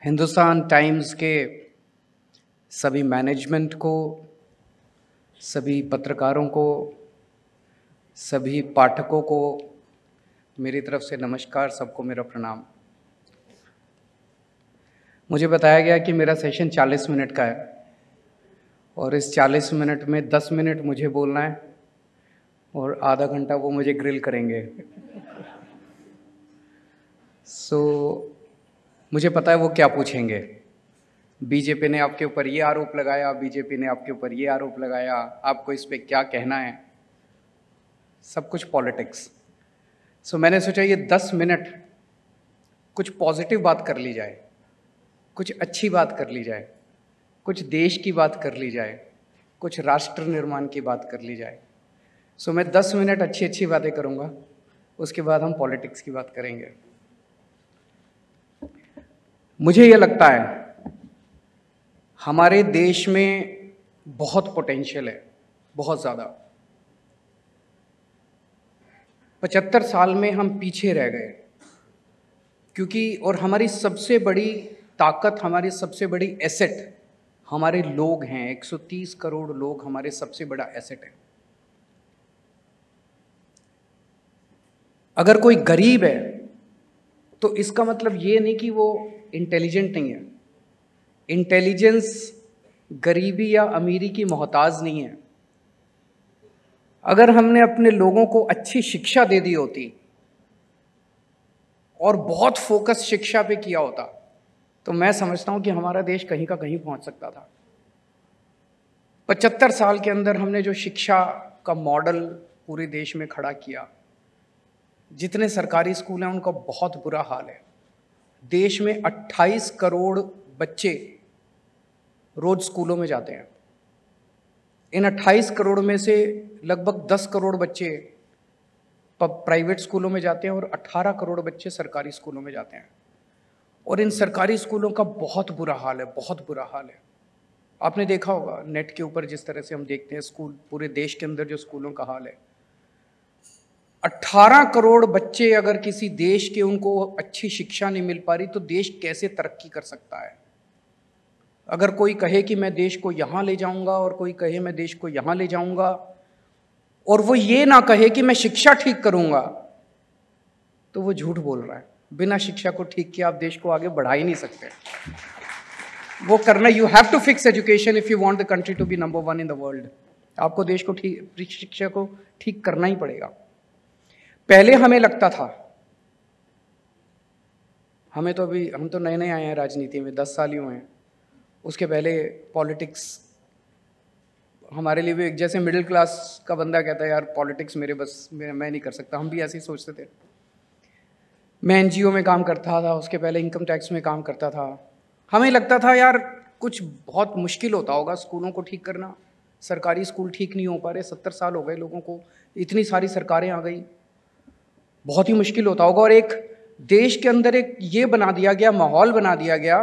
Hindustan times के सभी management को, सभी पत्रकारों को, सभी पाठकों को मेरी तरफ से नमस्कार। सबको मेरा प्रणाम। मुझे बताया गया कि मेरा सेशन 40 मिनट का है और इस 40 मिनट में 10 मिनट मुझे बोलना है और आधा घंटा वो मुझे ग्रिल करेंगे। मुझे पता है वो क्या पूछेंगे। बीजेपी ने आपके ऊपर ये आरोप लगाया, बीजेपी ने आपके ऊपर ये आरोप लगाया, आपको इस पे क्या कहना है, सब कुछ पॉलिटिक्स। मैंने सोचा ये 10 मिनट कुछ पॉजिटिव बात कर ली जाए, कुछ अच्छी बात कर ली जाए, कुछ देश की बात कर ली जाए, कुछ राष्ट्र निर्माण की बात कर ली जाए। मैं 10 मिनट अच्छी अच्छी बातें करूँगा, उसके बाद हम पॉलिटिक्स की बात करेंगे। मुझे ये लगता है हमारे देश में बहुत पोटेंशियल है, बहुत ज़्यादा। 75 साल में हम पीछे रह गए क्योंकि और हमारी सबसे बड़ी ताकत, हमारी सबसे बड़ी एसेट हमारे लोग हैं। 130 करोड़ लोग हमारे सबसे बड़ा एसेट है। अगर कोई गरीब है तो इसका मतलब ये नहीं कि वो इंटेलिजेंट नहीं है। इंटेलिजेंस गरीबी या अमीरी की मोहताज नहीं है। अगर हमने अपने लोगों को अच्छी शिक्षा दे दी होती और बहुत फोकस शिक्षा पे किया होता तो मैं समझता हूं कि हमारा देश कहीं का कहीं पहुंच सकता था। 75 साल के अंदर हमने जो शिक्षा का मॉडल पूरे देश में खड़ा किया, जितने सरकारी स्कूल हैं उनका बहुत बुरा हाल है। देश में 28 करोड़ बच्चे रोज स्कूलों में जाते हैं। इन 28 करोड़ में से लगभग 10 करोड़ बच्चे प्राइवेट स्कूलों में जाते हैं और 18 करोड़ बच्चे सरकारी स्कूलों में जाते हैं। और इन सरकारी स्कूलों का बहुत बुरा हाल है, बहुत बुरा हाल है। आपने देखा होगा नेट के ऊपर जिस तरह से हम देखते हैं स्कूल, पूरे देश के अंदर जो स्कूलों का हाल है। 18 करोड़ बच्चे अगर किसी देश के, उनको अच्छी शिक्षा नहीं मिल पा रही तो देश कैसे तरक्की कर सकता है। अगर कोई कहे कि मैं देश को यहाँ ले जाऊंगा और कोई कहे मैं देश को यहाँ ले जाऊंगा और वो ये ना कहे कि मैं शिक्षा ठीक करूंगा, तो वो झूठ बोल रहा है। बिना शिक्षा को ठीक किए आप देश को आगे बढ़ा ही नहीं सकते। वो करना, you have to fix education if you want the country to be number 1 in the world. आपको देश को ठीक, शिक्षा को ठीक करना ही पड़ेगा। पहले हमें लगता था, हम तो नए नए आए हैं राजनीति में, 10 साल ही हुए हैं। उसके पहले पॉलिटिक्स हमारे लिए भी एक जैसे मिडिल क्लास का बंदा कहता है यार पॉलिटिक्स मेरे बस मैं नहीं कर सकता। हम भी ऐसे ही सोचते थे। मैं एनजीओ में काम करता था, उसके पहले इनकम टैक्स में काम करता था। हमें लगता था यार कुछ बहुत मुश्किल होता होगा स्कूलों को ठीक करना। सरकारी स्कूल ठीक नहीं हो पा रहे, 70 साल हो गए लोगों को, इतनी सारी सरकारें आ गई, बहुत ही मुश्किल होता होगा। और एक देश के अंदर एक ये बना दिया गया, माहौल बना दिया गया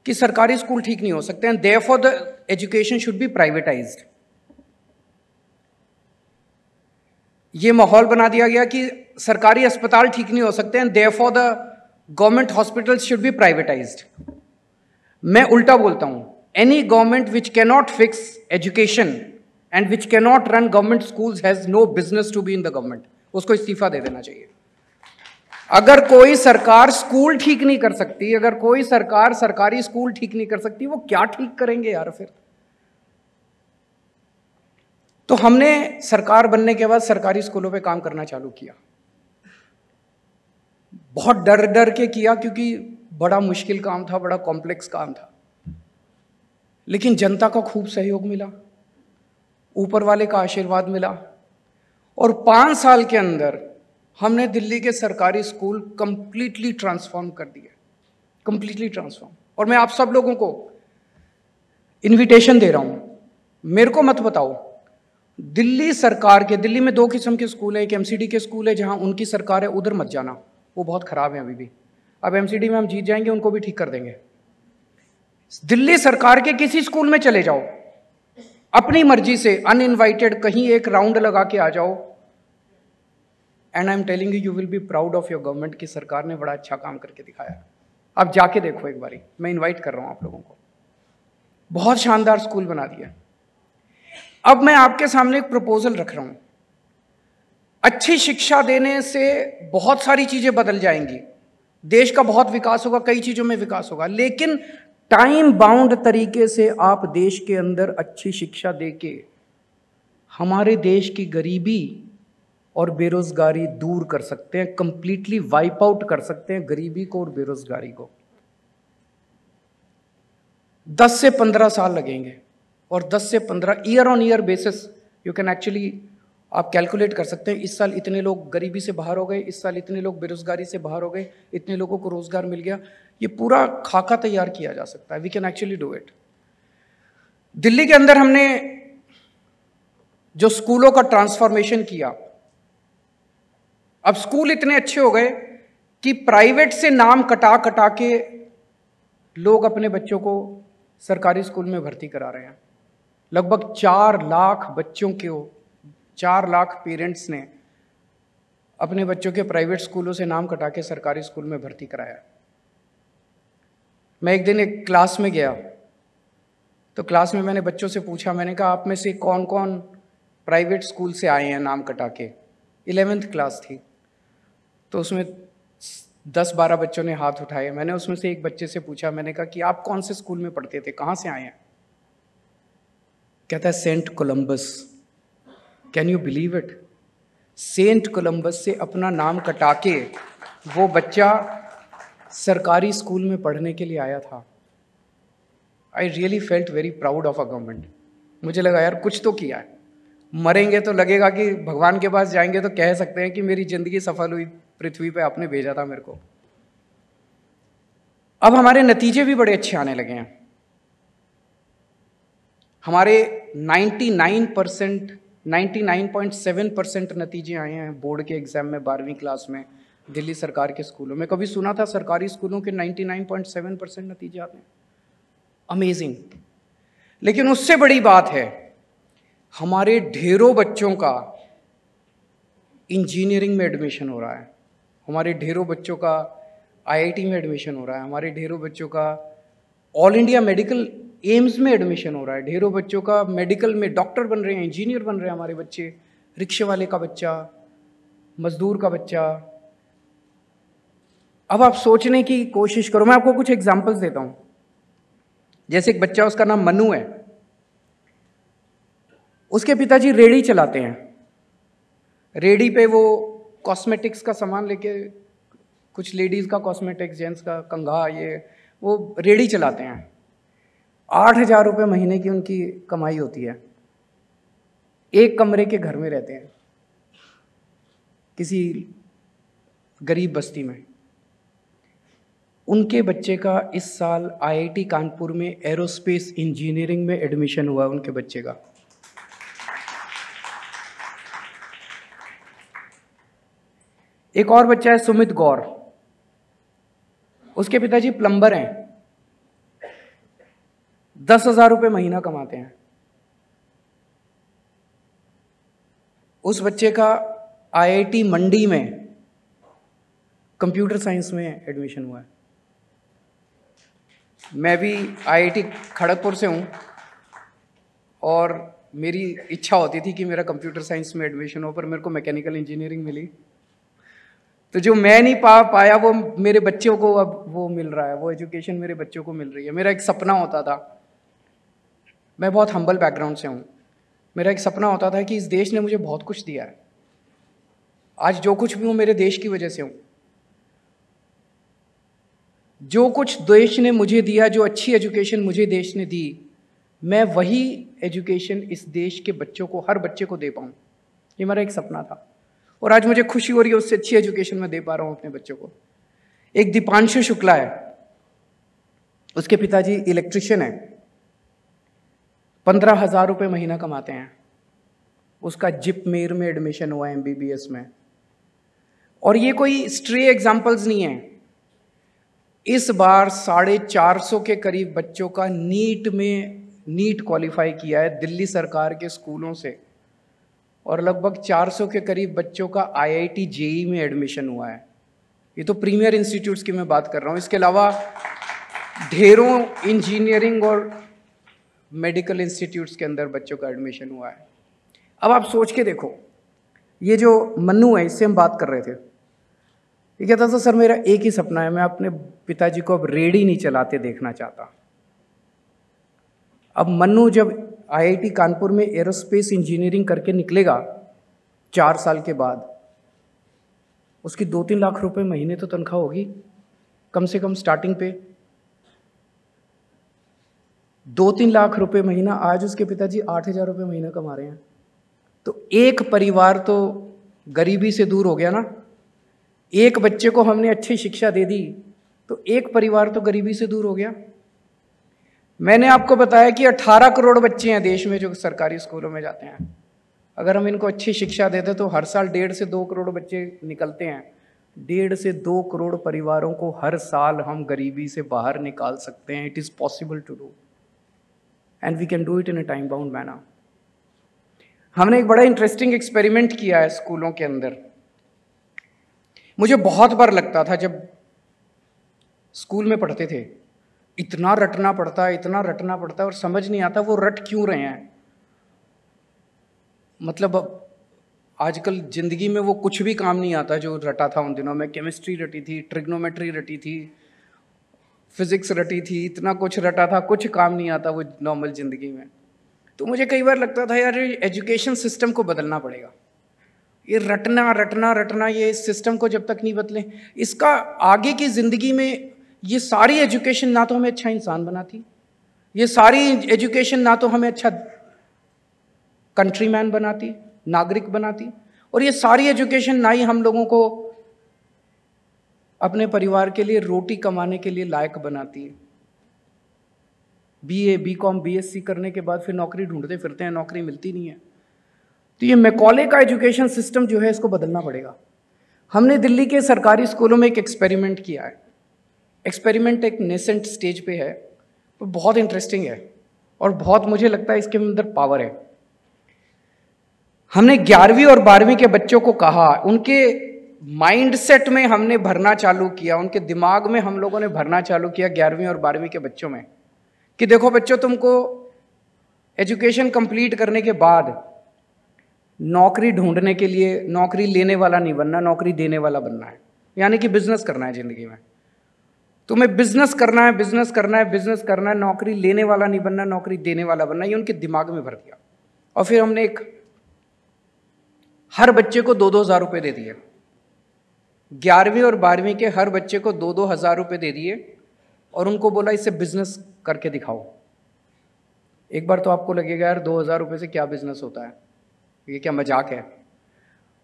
कि सरकारी स्कूल ठीक नहीं हो सकते हैं, therefore the education should be privatised. ये माहौल बना दिया गया कि सरकारी अस्पताल ठीक नहीं हो सकते हैं, therefore the government hospitals should be privatised. मैं उल्टा बोलता हूं, any government which cannot fix education and which cannot run government schools has no business to be in the government. उसको इस्तीफा दे देना चाहिए। अगर कोई सरकार स्कूल ठीक नहीं कर सकती, अगर कोई सरकार सरकारी स्कूल ठीक नहीं कर सकती, वो क्या ठीक करेंगे यार फिर। तो हमने सरकार बनने के बाद सरकारी स्कूलों पे काम करना चालू किया। बहुत डर डर के किया क्योंकि बड़ा मुश्किल काम था, बड़ा कॉम्प्लेक्स काम था। लेकिन जनता का खूब सहयोग मिला, ऊपर वाले का आशीर्वाद मिला और 5 साल के अंदर हमने दिल्ली के सरकारी स्कूल कंप्लीटली ट्रांसफॉर्म कर दिए, कंप्लीटली ट्रांसफॉर्म। और मैं आप सब लोगों को इनविटेशन दे रहा हूं, मेरे को मत बताओ दिल्ली सरकार के, दिल्ली में 2 किस्म के स्कूल हैं। एक एमसीडी के स्कूल है जहां उनकी सरकार है, उधर मत जाना, वो बहुत खराब है अभी भी। अब एमसीडी में हम जीत जाएंगे, उनको भी ठीक कर देंगे। दिल्ली सरकार के किसी स्कूल में चले जाओ, अपनी मर्जी से अनइनवाइटेड कहीं एक राउंड लगा के आ जाओ, and I am telling you, you will be proud of your government कि सरकार ने बड़ा अच्छा काम करके दिखाया। आप जाके देखो एक बारी, मैं इनवाइट कर रहा हूं आप लोगों को। बहुत शानदार स्कूल बना दिया। अब मैं आपके सामने एक प्रपोजल रख रहा हूं। अच्छी शिक्षा देने से बहुत सारी चीजें बदल जाएंगी, देश का बहुत विकास होगा, कई चीजों में विकास होगा, लेकिन टाइम बाउंड तरीके से आप देश के अंदर अच्छी शिक्षा देके हमारे देश की गरीबी और बेरोजगारी दूर कर सकते हैं, कंप्लीटली वाइप आउट कर सकते हैं गरीबी को और बेरोजगारी को। 10 से 15 साल लगेंगे, और 10 से 15 year on year basis you can actually आप कैलकुलेट कर सकते हैं। इस साल इतने लोग गरीबी से बाहर हो गए, इस साल इतने लोग बेरोजगारी से बाहर हो गए, इतने लोगों को रोजगार मिल गया। ये पूरा खाका तैयार किया जा सकता है। We can actually do it. Delhi के अंदर हमने जो स्कूलों का ट्रांसफॉर्मेशन किया, अब स्कूल इतने अच्छे हो गए कि प्राइवेट से नाम कटा कटा के लोग अपने बच्चों को सरकारी स्कूल में भर्ती करा रहे हैं। लगभग 4 लाख बच्चों को 4 लाख पेरेंट्स ने अपने बच्चों के प्राइवेट स्कूलों से नाम कटा के सरकारी स्कूल में भर्ती कराया। मैं एक दिन एक क्लास में गया, तो क्लास में मैंने बच्चों से पूछा, मैंने कहा आप में से कौन कौन प्राइवेट स्कूल से आए हैं नाम कटा के। 11th क्लास थी, तो उसमें 10-12 बच्चों ने हाथ उठाए। मैंने उसमें से एक बच्चे से पूछा, मैंने कहा कि आप कौन से स्कूल में पढ़ते थे, कहाँ से आए हैं? कहता है Saint Columbus. Can you believe it? Saint Columbus से अपना नाम कटा के वो बच्चा सरकारी स्कूल में पढ़ने के लिए आया था। I really felt very proud of a government. मुझे लगा यार कुछ तो किया है। मरेंगे तो लगेगा कि भगवान के पास जाएंगे तो कह सकते हैं कि मेरी जिंदगी सफल हुई, पृथ्वी पे आपने भेजा था मेरे को। अब हमारे नतीजे भी बड़े अच्छे आने लगे हैं। हमारे 99.7% नतीजे आए हैं बोर्ड के एग्जाम में 12वीं क्लास में दिल्ली सरकार के स्कूलों में। कभी सुना था सरकारी स्कूलों के 99.7% नतीजे आते हैं? अमेजिंग। लेकिन उससे बड़ी बात है, हमारे ढेरों बच्चों का इंजीनियरिंग में एडमिशन हो रहा है, हमारे ढेरों बच्चों का आईआईटी में एडमिशन हो रहा है, हमारे ढेरों बच्चों का ऑल इंडिया मेडिकल एम्स में एडमिशन हो रहा है, ढेरों बच्चों का मेडिकल में डॉक्टर बन रहे हैं, इंजीनियर बन रहे हैं हमारे बच्चे, रिक्शे वाले का बच्चा, मजदूर का बच्चा। अब आप सोचने की कोशिश करो, मैं आपको कुछ एग्जांपल्स देता हूं। जैसे एक बच्चा, उसका नाम मनु है, उसके पिताजी रेड़ी चलाते हैं। रेड़ी पे वो कॉस्मेटिक्स का सामान लेके, कुछ लेडीज का कॉस्मेटिक्स, जेंट्स का कंघा, ये वो रेड़ी चलाते हैं। 8,000 रुपये महीने की उनकी कमाई होती है। एक कमरे के घर में रहते हैं किसी गरीब बस्ती में। उनके बच्चे का इस साल आईआईटी कानपुर में एरोस्पेस इंजीनियरिंग में एडमिशन हुआ उनके बच्चे का। एक और बच्चा है सुमित गौर, उसके पिताजी प्लम्बर हैं, 10,000 रुपये महीना कमाते हैं। उस बच्चे का आईआईटी मंडी में कंप्यूटर साइंस में एडमिशन हुआ है। मैं भी आईआईटी खड़गपुर से हूँ और मेरी इच्छा होती थी कि मेरा कंप्यूटर साइंस में एडमिशन हो, पर मेरे को मैकेनिकल इंजीनियरिंग मिली। तो जो मैं नहीं पाया वो मेरे बच्चों को अब वो मिल रहा है, वो एजुकेशन मेरे बच्चों को मिल रही है। मेरा एक सपना होता था, मैं बहुत हम्बल बैकग्राउंड से हूँ, मेरा एक सपना होता था कि इस देश ने मुझे बहुत कुछ दिया है, आज जो कुछ भी हूँ मेरे देश की वजह से हूँ। जो कुछ देश ने मुझे दिया, जो अच्छी एजुकेशन मुझे देश ने दी, मैं वही एजुकेशन इस देश के बच्चों को, हर बच्चे को दे पाऊँ। ये मेरा एक सपना था और आज मुझे खुशी हो रही है उससे अच्छी एजुकेशन मैं दे पा रहा हूँ अपने बच्चों को। एक दीपांशु शुक्ला है, उसके पिताजी इलेक्ट्रिशियन है, 15,000 रुपये महीना कमाते हैं। उसका जिपमेर में एडमिशन हुआ है एमबीबीएस में। और ये कोई स्ट्रे एग्जाम्पल्स नहीं है, इस बार 450 के करीब बच्चों का नीट क्वालिफाई किया है दिल्ली सरकार के स्कूलों से, और लगभग 400 के करीब बच्चों का आईआईटी जेईई में एडमिशन हुआ है। ये तो प्रीमियर इंस्टीट्यूट्स की मैं बात कर रहा हूँ। इसके अलावा ढेरों इंजीनियरिंग और मेडिकल इंस्टीट्यूट्स के अंदर बच्चों का एडमिशन हुआ है। अब आप सोच के देखो, ये जो मन्नू है, इससे हम बात कर रहे थे, ये कहता था सर मेरा एक ही सपना है, मैं अपने पिताजी को अब रेडी नहीं चलाते देखना चाहता। अब मन्नू जब IIT कानपुर में एरोस्पेस इंजीनियरिंग करके निकलेगा 4 साल के बाद, उसकी 2-3 लाख रुपए महीने तो तनख्वाह होगी कम से कम स्टार्टिंग पे। 2-3 लाख रुपए महीना। आज उसके पिताजी 8,000 रुपये महीना कमा रहे हैं। तो एक परिवार तो गरीबी से दूर हो गया ना। एक बच्चे को हमने अच्छी शिक्षा दे दी तो एक परिवार तो गरीबी से दूर हो गया। मैंने आपको बताया कि 18 करोड़ बच्चे हैं देश में जो सरकारी स्कूलों में जाते हैं। अगर हम इनको अच्छी शिक्षा देते तो हर साल 1.5 से 2 करोड़ बच्चे निकलते हैं। 1.5 से 2 करोड़ परिवारों को हर साल हम गरीबी से बाहर निकाल सकते हैं। It is possible to do and we can do it in a time bound manner. हमने एक बड़ा इंटरेस्टिंग एक्सपेरिमेंट किया है स्कूलों के अंदर। मुझे बहुत बार लगता था जब स्कूल में पढ़ते थे, इतना रटना पड़ता है, इतना रटना पड़ता है और समझ नहीं आता वो रट क्यों रहे हैं। मतलब आजकल ज़िंदगी में वो कुछ भी काम नहीं आता जो रटा था उन दिनों में। केमिस्ट्री रटी थी, ट्रिग्नोमेट्री रटी थी, फिजिक्स रटी थी, इतना कुछ रटा था, कुछ काम नहीं आता वो नॉर्मल ज़िंदगी में। तो मुझे कई बार लगता था यार एजुकेशन सिस्टम को बदलना पड़ेगा। ये रटना रटना रटना, ये सिस्टम को जब तक नहीं बदले, इसका आगे की ज़िंदगी में ये सारी एजुकेशन ना तो हमें अच्छा इंसान बनाती, ये सारी एजुकेशन ना तो हमें अच्छा कंट्रीमैन बनाती, नागरिक बनाती, और ये सारी एजुकेशन ना ही हम लोगों को अपने परिवार के लिए रोटी कमाने के लिए लायक बनाती है। BA, BCom, BSc करने के बाद फिर नौकरी ढूंढते फिरते हैं, नौकरी मिलती नहीं है। तो ये मैकॉले का एजुकेशन सिस्टम जो है इसको बदलना पड़ेगा। हमने दिल्ली के सरकारी स्कूलों में एक एक्सपेरिमेंट किया है। एक्सपेरिमेंट एक नेसेंट स्टेज पे है, तो बहुत इंटरेस्टिंग है और बहुत मुझे लगता है इसके अंदर पावर है। हमने 11वीं और 12वीं के बच्चों को कहा, उनके माइंडसेट में हमने भरना चालू किया, उनके दिमाग में हम लोगों ने भरना चालू किया 11वीं और 12वीं के बच्चों में कि देखो बच्चों, तुमको एजुकेशन कंप्लीट करने के बाद नौकरी ढूंढने के लिए नौकरी लेने वाला नहीं बनना, नौकरी देने वाला बनना है। यानी कि बिजनेस करना है ज़िंदगी में। तुम्हें बिजनेस करना है, बिजनेस करना है, बिजनेस करना है, नौकरी लेने वाला नहीं बनना, नौकरी देने वाला बनना। ये उनके दिमाग में भर दिया। और फिर हमने हर बच्चे को 2-2 हज़ार रुपये दे दिए। 11वीं और 12वीं के हर बच्चे को 2-2 हज़ार रुपये दे दिए और उनको बोला इससे बिजनेस करके दिखाओ। एक बार तो आपको लगेगा यार 2 हज़ार रुपये से क्या बिजनेस होता है, ये क्या मजाक है।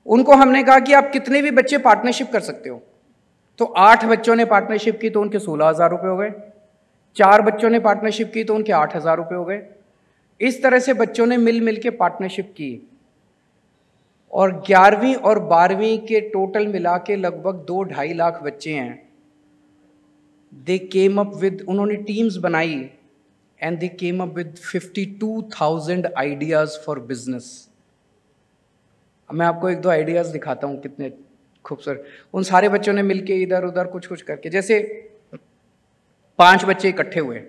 उनको हमने कहा कि आप कितने भी बच्चे पार्टनरशिप कर सकते हो। तो 8 बच्चों ने पार्टनरशिप की तो उनके 16 हज़ार रुपये हो गए। 4 बच्चों ने पार्टनरशिप की तो उनके 8 हज़ार रुपये हो गए। इस तरह से बच्चों ने मिल मिल के पार्टनरशिप की और 11वीं और 12वीं के टोटल मिला के लगभग 2-2.5 लाख बच्चे हैं। दे केम अप विद, उन्होंने टीम्स बनाई and they came up with 52,000 ideas for business. मैं आपको 1-2 आइडियाज दिखाता हूँ कितने खूबसूरत। उन सारे बच्चों ने मिलके इधर उधर कुछ कुछ करके, जैसे 5 बच्चे इकट्ठे हुए,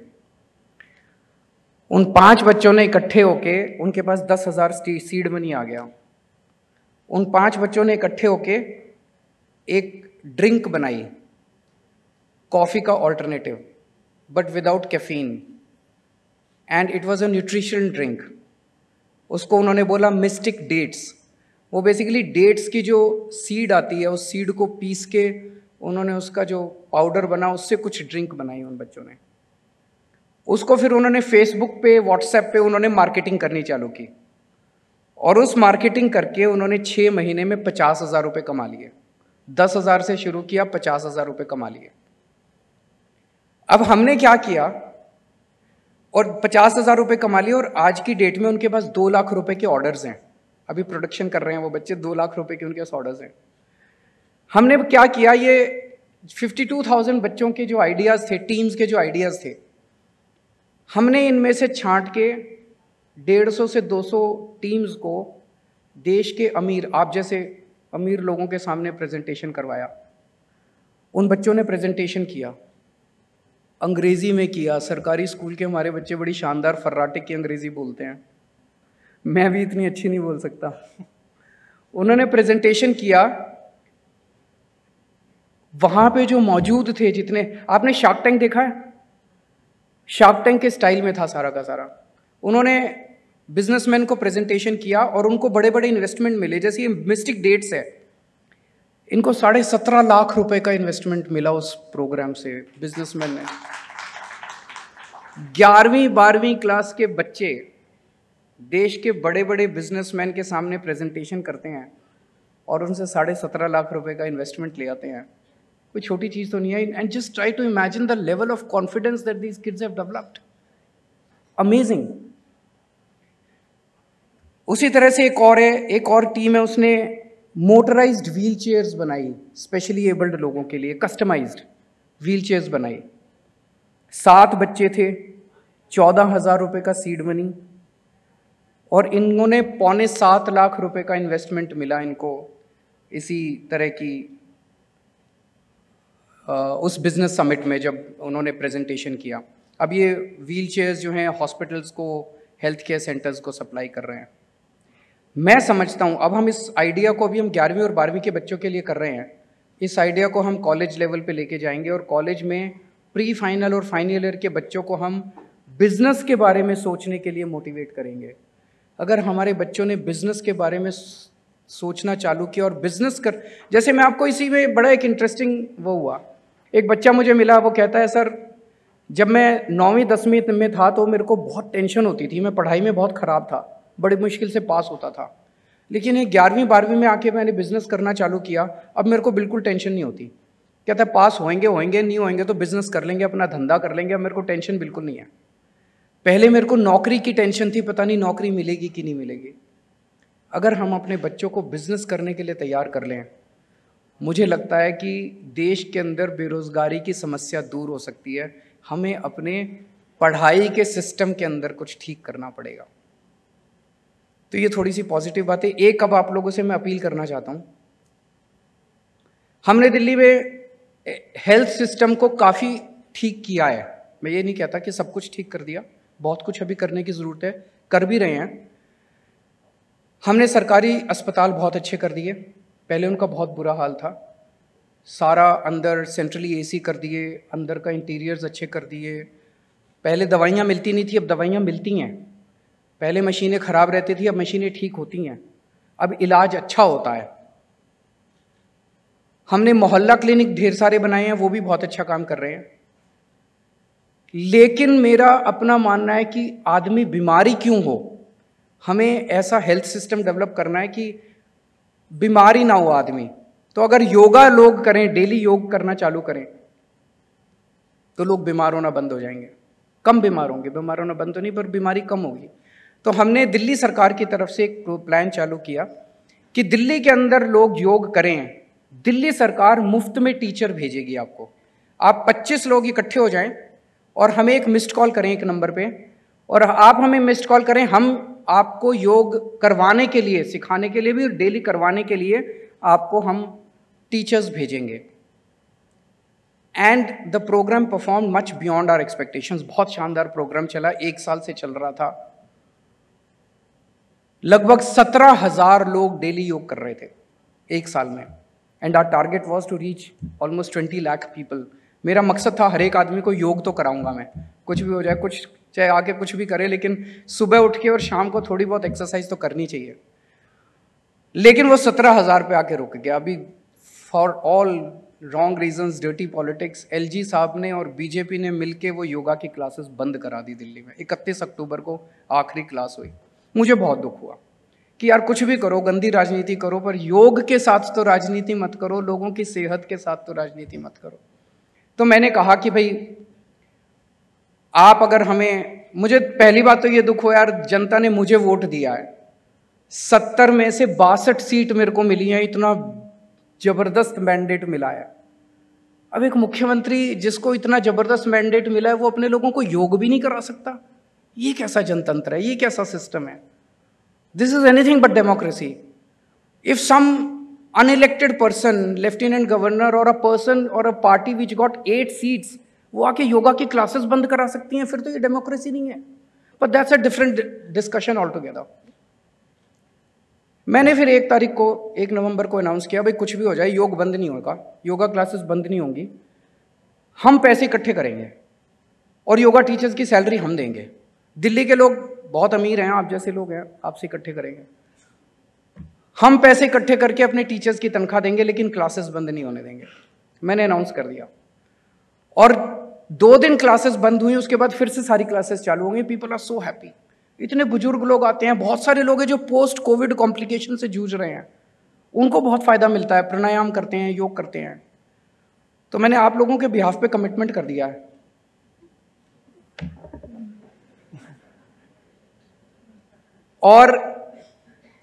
उन 5 बच्चों ने इकट्ठे होके, उनके पास 10,000 सीड मनी आ गया। उन 5 बच्चों ने इकट्ठे होके एक ड्रिंक बनाई, कॉफ़ी का alternative but without caffeine, and it was a nutritional drink. उसको उन्होंने बोला मिस्टिक डेट्स। वो बेसिकली डेट्स की जो सीड आती है उस सीड को पीस के उन्होंने उसका जो पाउडर बना उससे कुछ ड्रिंक बनाई उन बच्चों ने। उसको फिर उन्होंने फेसबुक पे, व्हाट्सएप पे उन्होंने मार्केटिंग करनी चालू की और उस मार्केटिंग करके उन्होंने 6 महीने में 50,000 रुपये कमा लिए। 10,000 से शुरू किया, 50,000 रुपये कमा लिए। अब हमने क्या किया, और 50,000 रुपये कमा लिए और आज की डेट में उनके पास 2 लाख रुपए के ऑर्डर्स हैं। अभी प्रोडक्शन कर रहे हैं वो बच्चे, 2 लाख रुपए के उनके पास ऑर्डर्स हैं। हमने क्या किया, ये 52,000 बच्चों के जो आइडियाज़ थे, टीम्स के जो आइडियाज़ थे, हमने इनमें से छांट के 150 से 200 टीम्स को देश के अमीर, आप जैसे अमीर लोगों के सामने प्रेजेंटेशन करवाया उन बच्चों ने प्रेजेंटेशन किया, अंग्रेजी में किया। सरकारी स्कूल के हमारे बच्चे बड़ी शानदार फर्राटिक की अंग्रेजी बोलते हैं, मैं भी इतनी अच्छी नहीं बोल सकता। उन्होंने प्रेजेंटेशन किया, वहां पे जो मौजूद थे जितने, आपने शार्क टैंक देखा है? शार्क टैंक के स्टाइल में था सारा का सारा। उन्होंने बिजनेसमैन को प्रेजेंटेशन किया और उनको बड़े बड़े इन्वेस्टमेंट मिले। जैसे ये मिस्टिक डेट्स है, इनको 17.5 लाख रुपए का इन्वेस्टमेंट मिला उस प्रोग्राम से। बिजनेसमैन ने 11वीं 12वीं क्लास के बच्चे देश के बड़े बड़े बिजनेसमैन के सामने प्रेजेंटेशन करते हैं और उनसे 17.5 लाख रुपए का इन्वेस्टमेंट ले आते हैं। कोई छोटी चीज तो नहीं है। And just try to imagine the level of confidence that these kids have developed. Amazing. उसी तरह से एक और टीम है, उसने मोटराइज्ड व्हील चेयर्स बनाई, स्पेशली एबल्ड लोगों के लिए कस्टमाइज्ड व्हील चेयर्स बनाई। 7 बच्चे थे, 14,000 रुपए का सीड मनी, और इन्होंने 6.25 लाख रुपए का इन्वेस्टमेंट मिला इनको इसी तरह की उस बिजनेस समिट में जब उन्होंने प्रेजेंटेशन किया। अब ये व्हील चेयर्स जो हैं हॉस्पिटल्स को, हेल्थ केयर सेंटर्स को सप्लाई कर रहे हैं। मैं समझता हूँ अब हम इस आइडिया को अभी हम 11वीं और 12वीं के बच्चों के लिए कर रहे हैं, इस आइडिया को हम कॉलेज लेवल पे लेके जाएंगे और कॉलेज में प्री फाइनल और फाइनल ईयर के बच्चों को हम बिजनेस के बारे में सोचने के लिए मोटिवेट करेंगे। अगर हमारे बच्चों ने बिजनेस के बारे में सोचना चालू किया और बिजनेस कर, जैसे मैं आपको इसी में बड़ा एक इंटरेस्टिंग वो हुआ, एक बच्चा मुझे मिला, वो कहता है सर जब मैं 9वीं 10वीं में था तो मेरे को बहुत टेंशन होती थी, मैं पढ़ाई में बहुत ख़राब था, बड़ी मुश्किल से पास होता था, लेकिन ये 11वीं 12वीं में आके मैंने बिजनेस करना चालू किया, अब मेरे को बिल्कुल टेंशन नहीं होती। कहता है पास होएंगे नहीं होएंगे तो बिजनेस कर लेंगे, अपना धंधा कर लेंगे, अब मेरे को टेंशन बिल्कुल नहीं है। पहले मेरे को नौकरी की टेंशन थी, पता नहीं नौकरी मिलेगी कि नहीं मिलेगी। अगर हम अपने बच्चों को बिजनेस करने के लिए तैयार कर लें, मुझे लगता है कि देश के अंदर बेरोजगारी की समस्या दूर हो सकती है। हमें अपने पढ़ाई के सिस्टम के अंदर कुछ ठीक करना पड़ेगा। तो ये थोड़ी सी पॉजिटिव बात है। एक अब आप लोगों से मैं अपील करना चाहता हूँ, हमने दिल्ली में हेल्थ सिस्टम को काफ़ी ठीक किया है। मैं ये नहीं कहता कि सब कुछ ठीक कर दिया, बहुत कुछ अभी करने की ज़रूरत है, कर भी रहे हैं। हमने सरकारी अस्पताल बहुत अच्छे कर दिए, पहले उनका बहुत बुरा हाल था। सारा अंदर सेंट्रली एसी कर दिए, अंदर का इंटीरियर्स अच्छे कर दिए। पहले दवाइयाँ मिलती नहीं थी, अब दवाइयाँ मिलती हैं। पहले मशीनें ख़राब रहती थी, अब मशीनें ठीक होती हैं। अब इलाज अच्छा होता है। हमने मोहल्ला क्लिनिक ढेर सारे बनाए हैं, वो भी बहुत अच्छा काम कर रहे हैं। लेकिन मेरा अपना मानना है कि आदमी बीमारी क्यों हो, हमें ऐसा हेल्थ सिस्टम डेवलप करना है कि बीमारी ना हो आदमी। तो अगर योगा लोग करें, डेली योग करना चालू करें, तो लोग बीमार होना बंद हो जाएंगे, कम बीमार होंगे। बीमार होना बंद तो नहीं, पर बीमारी कम होगी। तो हमने दिल्ली सरकार की तरफ से एक प्लान चालू किया कि दिल्ली के अंदर लोग योग करें। दिल्ली सरकार मुफ्त में टीचर भेजेगी आपको। आप 25 लोग इकट्ठे हो जाएं और हमें एक मिस्ड कॉल करें एक नंबर पे, और आप हमें मिस्ड कॉल करें, हम आपको योग करवाने के लिए, सिखाने के लिए भी और डेली करवाने के लिए आपको हम टीचर्स भेजेंगे। And the programme perform much beyond our expectations. बहुत शानदार प्रोग्राम चला, 1 साल से चल रहा था। लगभग 17,000 लोग डेली योग कर रहे थे 1 साल में। And our target was to reach almost 20 lakh people. मेरा मकसद था हर एक आदमी को योग तो कराऊंगा मैं, कुछ भी हो जाए, कुछ चाहे आके कुछ भी करे, लेकिन सुबह उठ के और शाम को थोड़ी बहुत एक्सरसाइज तो करनी चाहिए। लेकिन वो 17,000 पे आके रुक गया। अभी for all wrong reasons, dirty politics, LG साहब ने और बीजेपी ने मिलके वो योगा की क्लासेस बंद करा दी दिल्ली में। 31 अक्टूबर को आखिरी क्लास हुई। मुझे बहुत दुख हुआ कि यार कुछ भी करो, गंदी राजनीति करो, पर योग के साथ तो राजनीति मत करो, लोगों की सेहत के साथ तो राजनीति मत करो। तो मैंने कहा कि भाई आप अगर हमें, मुझे पहली बात तो ये दुख हो यार, जनता ने मुझे वोट दिया है, 70 में से 62 सीट मेरे को मिली हैं, इतना जबरदस्त मैंडेट मिला है। अब एक मुख्यमंत्री जिसको इतना जबरदस्त मैंडेट मिला है, वो अपने लोगों को योग भी नहीं करा सकता। ये कैसा जनतंत्र है, ये कैसा सिस्टम है? This is anything but democracy. If some unelected person, lieutenant governor और अ पर्सन और a party which got 8 seats, वो आके योगा की क्लासेस बंद करा सकती हैं, फिर तो ये डेमोक्रेसी नहीं है। But that's a different discussion all together. मैंने फिर 1 नवंबर को अनाउंस किया, भाई कुछ भी हो जाए योग बंद नहीं होगा, योगा क्लासेस बंद नहीं होंगी, हम पैसे इकट्ठे करेंगे और योगा टीचर्स की सैलरी हम देंगे। दिल्ली के लोग बहुत अमीर हैं, आप जैसे लोग हैं, आपसे इकट्ठे करेंगे, हम पैसे इकट्ठे करके अपने टीचर्स की तनख्वाह देंगे, लेकिन क्लासेस बंद नहीं होने देंगे। मैंने अनाउंस कर दिया और 2 दिन क्लासेस बंद हुई, उसके बाद फिर से सारी क्लासेस चालू होंगी। People are so happy. इतने बुजुर्ग लोग आते हैं, बहुत सारे लोग हैं जो पोस्ट कोविड कॉम्प्लिकेशन से जूझ रहे हैं, उनको बहुत फायदा मिलता है, प्राणायाम करते हैं, योग करते हैं। तो मैंने आप लोगों के बिहाफ पे कमिटमेंट कर दिया है। और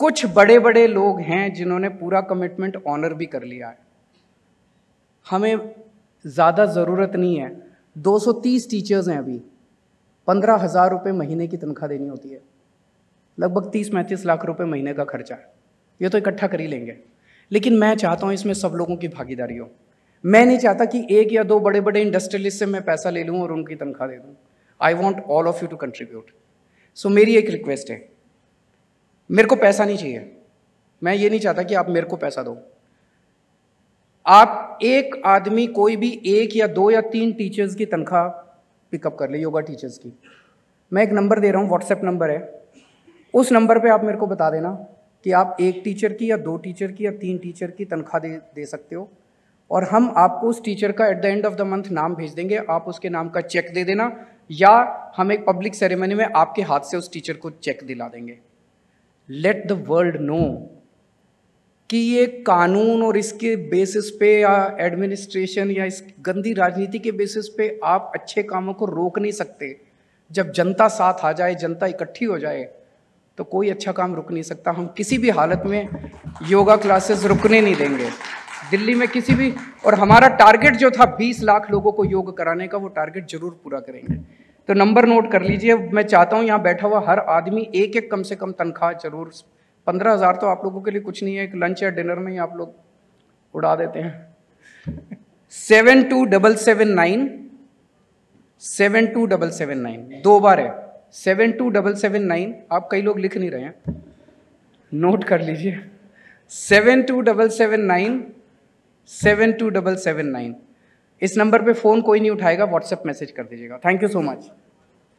कुछ बड़े बड़े लोग हैं जिन्होंने पूरा कमिटमेंट ऑनर भी कर लिया है। हमें ज़्यादा ज़रूरत नहीं है। 230 टीचर्स हैं अभी, 15,000 रुपये महीने की तनख्वाह देनी होती है, लगभग 30-35 लाख रुपए महीने का खर्चा है। ये तो इकट्ठा कर ही लेंगे, लेकिन मैं चाहता हूँ इसमें सब लोगों की भागीदारी हो। मैं नहीं चाहता कि 1 या 2 बड़े बड़े इंडस्ट्रियलिस्ट से मैं पैसा ले लूँ और उनकी तनख्वाह दे दूँ। I want all of you to contribute. So मेरी एक रिक्वेस्ट है, मेरे को पैसा नहीं चाहिए, मैं ये नहीं चाहता कि आप मेरे को पैसा दो। आप एक आदमी, कोई भी 1 या 2 या 3 टीचर्स की तनख्वाह पिकअप कर ले, योगा टीचर्स की। मैं एक नंबर दे रहा हूँ, व्हाट्सएप नंबर है, उस नंबर पे आप मेरे को बता देना कि आप 1 टीचर की या 2 टीचर की या 3 टीचर की तनख्वाह दे सकते हो, और हम आपको उस टीचर का at the end of the month नाम भेज देंगे। आप उसके नाम का चेक दे देना, या हम एक पब्लिक सेरेमनी में आपके हाथ से उस टीचर को चेक दिला देंगे। लेट द वर्ल्ड नो कि ये कानून और इसके बेसिस पे या एडमिनिस्ट्रेशन या इस गंदी राजनीति के बेसिस पे आप अच्छे कामों को रोक नहीं सकते। जब जनता साथ आ जाए, जनता इकट्ठी हो जाए, तो कोई अच्छा काम रुक नहीं सकता। हम किसी भी हालत में योगा क्लासेस रुकने नहीं देंगे दिल्ली में किसी भी। और हमारा टारगेट जो था 20 लाख लोगों को योग कराने का, वो टारगेट जरूर पूरा करेंगे। तो नंबर नोट कर लीजिए। मैं चाहता हूँ यहाँ बैठा हुआ हर आदमी एक कम से कम तनख्वाह जरूर। 15,000 तो आप लोगों के लिए कुछ नहीं है, एक लंच या डिनर में ही आप लोग उड़ा देते हैं। 727779 72779, 2 बार है 72779। आप कई लोग लिख नहीं रहे हैं, नोट कर लीजिए। 72779 72779। इस नंबर पे फ़ोन कोई नहीं उठाएगा, व्हाट्सएप मैसेज कर दीजिएगा। Thank you so much.